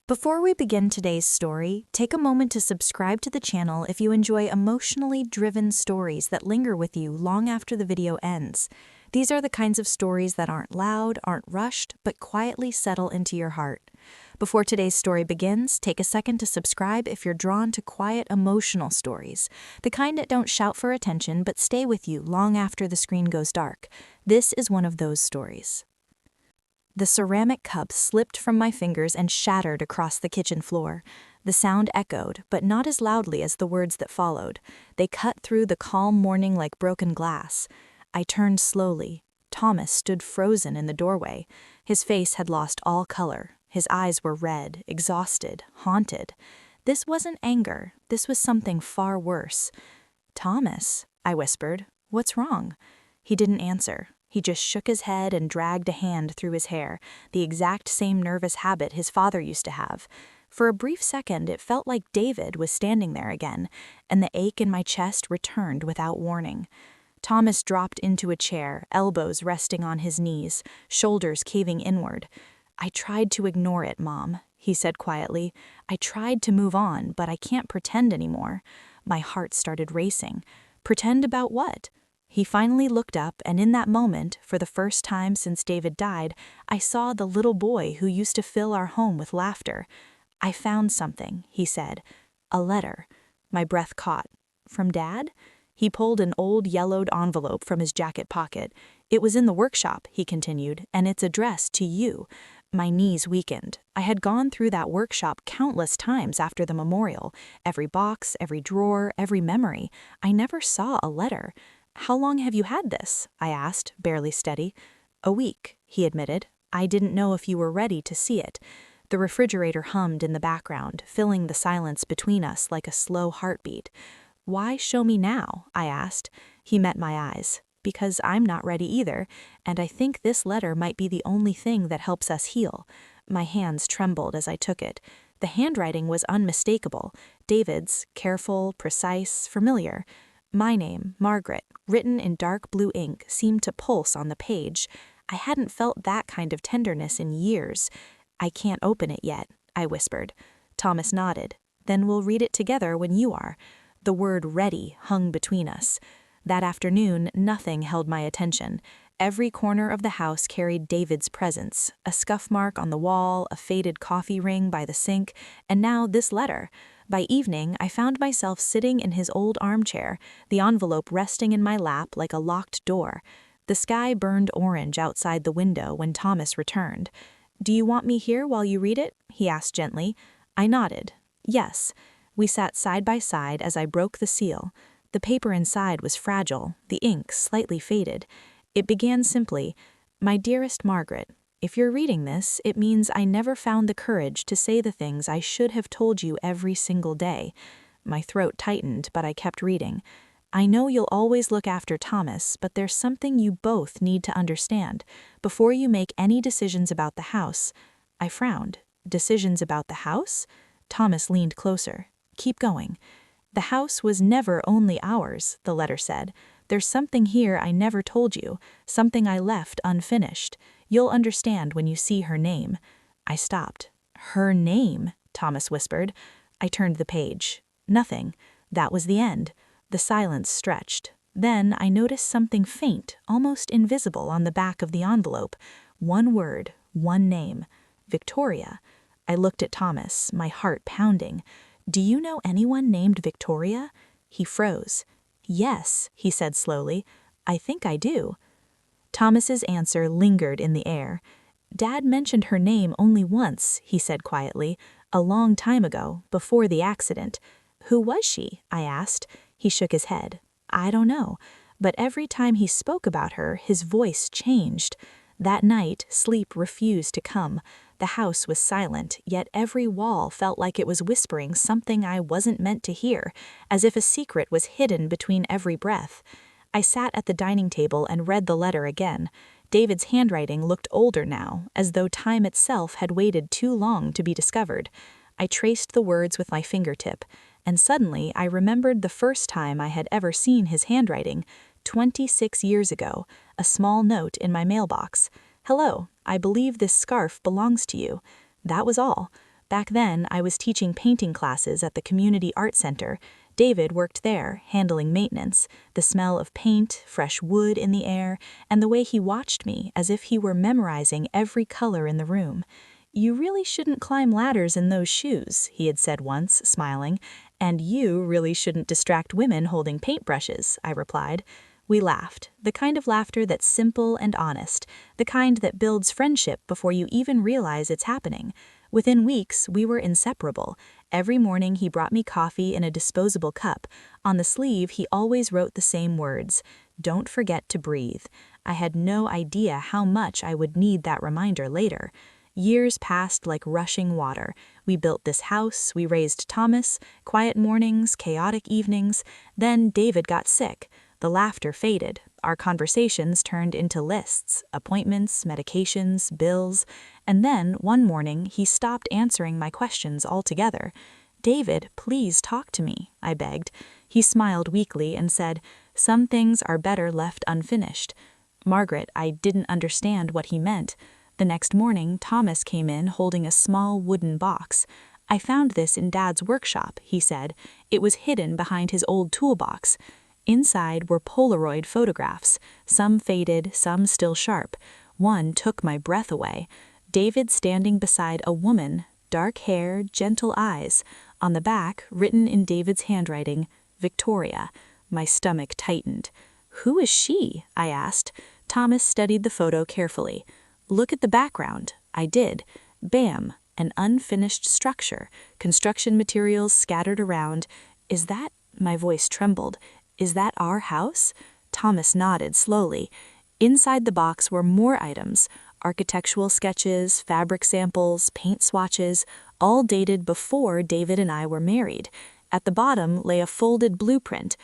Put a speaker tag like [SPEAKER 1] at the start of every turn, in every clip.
[SPEAKER 1] Before we begin today's story, take a moment to subscribe to the channel if you enjoy emotionally driven stories that linger with you long after the video ends. These are the kinds of stories that aren't loud, aren't rushed, but quietly settle into your heart. Before today's story begins, take a second to subscribe if you're drawn to quiet, emotional stories, the kind that don't shout for attention but stay with you long after the screen goes dark. This is one of those stories. The ceramic cup slipped from my fingers and shattered across the kitchen floor. The sound echoed, but not as loudly as the words that followed. They cut through the calm morning like broken glass. I turned slowly. Thomas stood frozen in the doorway. His face had lost all color. His eyes were red, exhausted, haunted. This wasn't anger. This was something far worse. "Thomas," I whispered, "what's wrong?" He didn't answer. He just shook his head and dragged a hand through his hair, the exact same nervous habit his father used to have. For a brief second, it felt like David was standing there again, and the ache in my chest returned without warning. Thomas dropped into a chair, elbows resting on his knees, shoulders caving inward. "I tried to ignore it, Mom," he said quietly. "I tried to move on, but I can't pretend anymore." My heart started racing. Pretend about what? He finally looked up, and in that moment, for the first time since David died, I saw the little boy who used to fill our home with laughter. "I found something," he said. "A letter." My breath caught. "From Dad?" He pulled an old yellowed envelope from his jacket pocket. "It was in the workshop," he continued, "and it's addressed to you." My knees weakened. I had gone through that workshop countless times after the memorial. Every box, every drawer, every memory. I never saw a letter. "How long have you had this?" I asked, barely steady. "A week," he admitted. "I didn't know if you were ready to see it." The refrigerator hummed in the background, filling the silence between us like a slow heartbeat. "Why show me now?" I asked. He met my eyes. "Because I'm not ready either, and I think this letter might be the only thing that helps us heal." My hands trembled as I took it. The handwriting was unmistakable. David's, careful, precise, familiar. My name, Margaret, written in dark blue ink, seemed to pulse on the page. I hadn't felt that kind of tenderness in years. "I can't open it yet," I whispered. Thomas nodded. "Then we'll read it together when you are." The word "ready" hung between us. That afternoon, nothing held my attention. Every corner of the house carried David's presence, a scuff mark on the wall, a faded coffee ring by the sink, and now this letter. By evening, I found myself sitting in his old armchair, the envelope resting in my lap like a locked door. The sky burned orange outside the window when Thomas returned. "Do you want me here while you read it?" he asked gently. I nodded. "Yes." We sat side by side as I broke the seal. The paper inside was fragile, the ink slightly faded. It began simply, "My dearest Margaret, if you're reading this, it means I never found the courage to say the things I should have told you every single day." My throat tightened, but I kept reading. "I know you'll always look after Thomas, but there's something you both need to understand. Before you make any decisions about the house." I frowned. "Decisions about the house?" Thomas leaned closer. "Keep going." "The house was never only ours," the letter said. "There's something here I never told you, something I left unfinished. You'll understand when you see her name." I stopped. "Her name?" Thomas whispered. I turned the page. Nothing. That was the end. The silence stretched. Then I noticed something faint, almost invisible on the back of the envelope. One word, one name. Victoria. I looked at Thomas, my heart pounding. "Do you know anyone named Victoria?" He froze. "Yes," he said slowly. "I think I do." Thomas's answer lingered in the air. "Dad mentioned her name only once," he said quietly, "a long time ago, before the accident." "Who was she?" I asked. He shook his head. "I don't know. But every time he spoke about her, his voice changed." That night, sleep refused to come. The house was silent, yet every wall felt like it was whispering something I wasn't meant to hear, as if a secret was hidden between every breath. I sat at the dining table and read the letter again. David's handwriting looked older now, as though time itself had waited too long to be discovered. I traced the words with my fingertip, and suddenly I remembered the first time I had ever seen his handwriting, 26 years ago, a small note in my mailbox. "Hello, I believe this scarf belongs to you." That was all. Back then, I was teaching painting classes at the community art center. David worked there, handling maintenance, the smell of paint, fresh wood in the air, and the way he watched me as if he were memorizing every color in the room. "You really shouldn't climb ladders in those shoes," he had said once, smiling. "And you really shouldn't distract women holding paintbrushes," I replied. We laughed, the kind of laughter that's simple and honest, the kind that builds friendship before you even realize it's happening. Within weeks, we were inseparable. Every morning he brought me coffee in a disposable cup. On the sleeve, he always wrote the same words: "Don't forget to breathe." I had no idea how much I would need that reminder later. Years passed like rushing water. We built this house, we raised Thomas, quiet mornings, chaotic evenings. Then David got sick. The laughter faded. Our conversations turned into lists, appointments, medications, bills. And then, one morning, he stopped answering my questions altogether. "David, please talk to me," I begged. He smiled weakly and said, "Some things are better left unfinished." Margaret, I didn't understand what he meant. The next morning, Thomas came in holding a small wooden box. "I found this in Dad's workshop," he said. It was hidden behind his old toolbox. Inside were Polaroid photographs, some faded, some still sharp. One took my breath away. David standing beside a woman, dark hair, gentle eyes. On the back, written in David's handwriting, "Victoria." My stomach tightened. "Who is she?" I asked. Thomas studied the photo carefully. "Look at the background." I did. Bam! An unfinished structure, construction materials scattered around. "Is that—" my voice trembled. "Is that our house?" Thomas nodded slowly. Inside the box were more items: architectural sketches, fabric samples, paint swatches, all dated before David and I were married. At the bottom lay a folded blueprint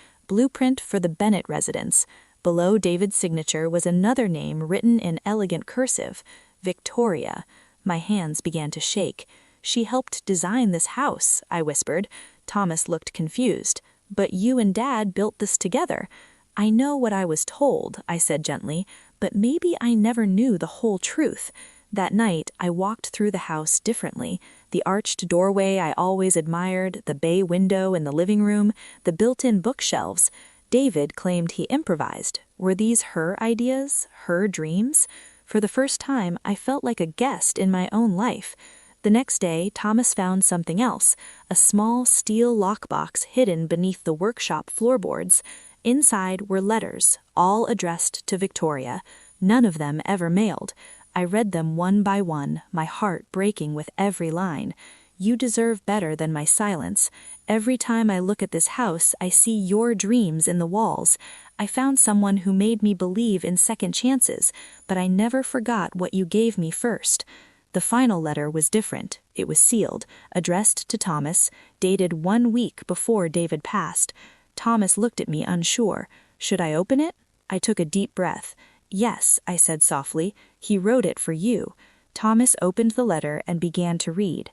[SPEAKER 1] for the Bennett residence. Below David's signature was another name written in elegant cursive: Victoria. My hands began to shake. "She helped design this house," I whispered. Thomas looked confused. "But you and Dad built this together." "I know what I was told," I said gently, "but maybe I never knew the whole truth." That night, I walked through the house differently. The arched doorway I always admired, the bay window in the living room, the built-in bookshelves. David claimed he improvised. Were these her ideas, her dreams? For the first time, I felt like a guest in my own life. The next day, Thomas found something else, a small steel lockbox hidden beneath the workshop floorboards. Inside were letters, all addressed to Victoria, none of them ever mailed. I read them one by one, my heart breaking with every line. "You deserve better than my silence. Every time I look at this house, I see your dreams in the walls. I found someone who made me believe in second chances, but I never forgot what you gave me first." The final letter was different. It was sealed, addressed to Thomas, dated 1 week before David passed. Thomas looked at me unsure. Should I open it? I took a deep breath. "Yes," I said softly. "He wrote it for you." Thomas opened the letter and began to read.